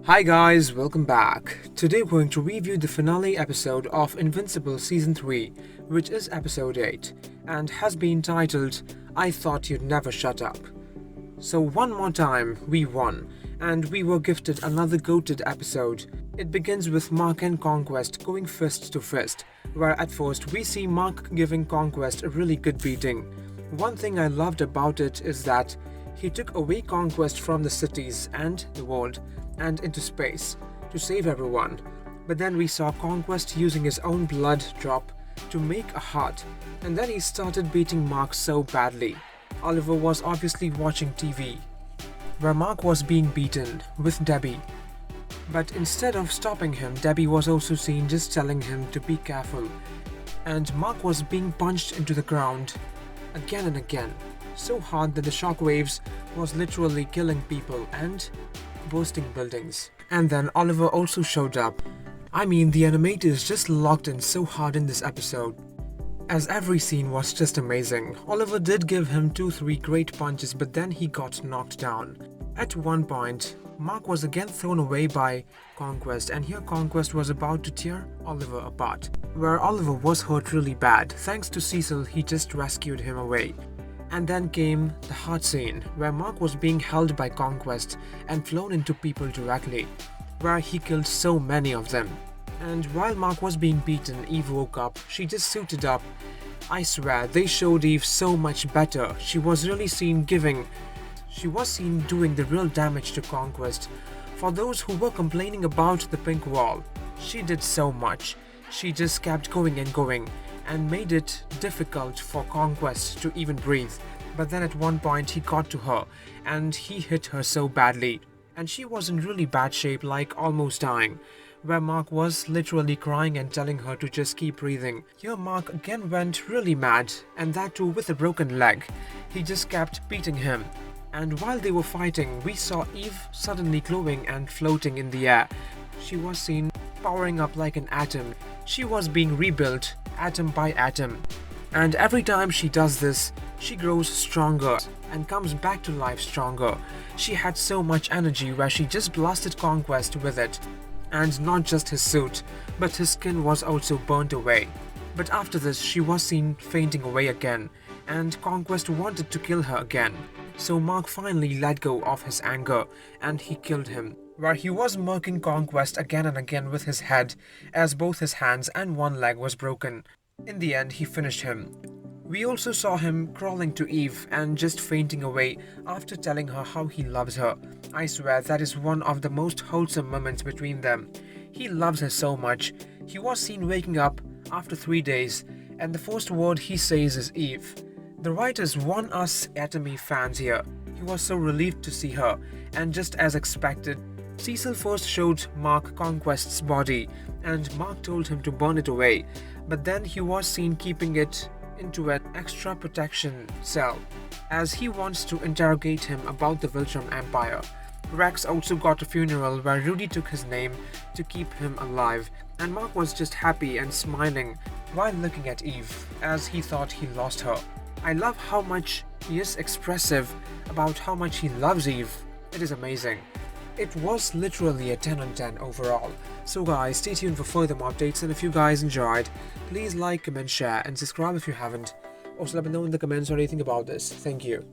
Hi guys, welcome back. Today we're going to review the finale episode of Invincible Season 3, which is episode 8, and has been titled, I Thought You'd Never Shut Up. So one more time, we won, and we were gifted another goated episode. It begins with Mark and Conquest going fist to fist, where at first we see Mark giving Conquest a really good beating. One thing I loved about it is that he took away Conquest from the cities and the world and into space to save everyone. But then we saw Conquest using his own blood drop to make a heart, and then he started beating Mark so badly. Oliver was obviously watching TV, where Mark was being beaten with Debbie. But instead of stopping him, Debbie was also seen just telling him to be careful, and Mark was being punched into the ground again and again, so hard that the shockwaves was literally killing people and bursting buildings. And then Oliver also showed up. I mean, the animators just locked in so hard in this episode, as every scene was just amazing. Oliver did give him 2-3 great punches, but then he got knocked down. At one point, Mark was again thrown away by Conquest, and here Conquest was about to tear Oliver apart, where Oliver was hurt really bad. Thanks to Cecil, he just rescued him away. And then came the hard scene, where Mark was being held by Conquest and flown into people directly, where he killed so many of them. And while Mark was being beaten, Eve woke up. She just suited up. I swear, they showed Eve so much better. She was really seen doing the real damage to Conquest. For those who were complaining about the pink wall, she did so much. She just kept going and going, and made it difficult for Conquest to even breathe. But then at one point he got to her, and he hit her so badly, and she was in really bad shape, like almost dying, where Mark was literally crying and telling her to just keep breathing. Here Mark again went really mad, and that too with a broken leg. He just kept beating him. And while they were fighting, we saw Eve suddenly glowing and floating in the air. She was seen powering up like an atom. She was being rebuilt atom by atom, and every time she does this, she grows stronger and comes back to life stronger. She had so much energy where she just blasted Conquest with it, and not just his suit, but his skin was also burnt away. But after this, she was seen fainting away again, and Conquest wanted to kill her again. So Mark finally let go of his anger, and he killed him, where he was murking Conquest again and again with his head, as both his hands and one leg was broken. In the end, he finished him. We also saw him crawling to Eve and just fainting away after telling her how he loves her. I swear, that is one of the most wholesome moments between them. He loves her so much. He was seen waking up after 3 days, and the first word he says is Eve. The writers won us Atomy fans here. He was so relieved to see her, and just as expected, Cecil first showed Mark Conquest's body, and Mark told him to burn it away, but then he was seen keeping it into an extra protection cell, as he wants to interrogate him about the Viltrum Empire. Rex also got a funeral where Rudy took his name to keep him alive, and Mark was just happy and smiling while looking at Eve, as he thought he lost her. I love how much he is expressive about how much he loves Eve. It is amazing. It was literally a 10 on 10 overall. So guys, stay tuned for further more updates, and if you guys enjoyed, please like, comment, share and subscribe if you haven't. Also let me know in the comments what you think about this. Thank you.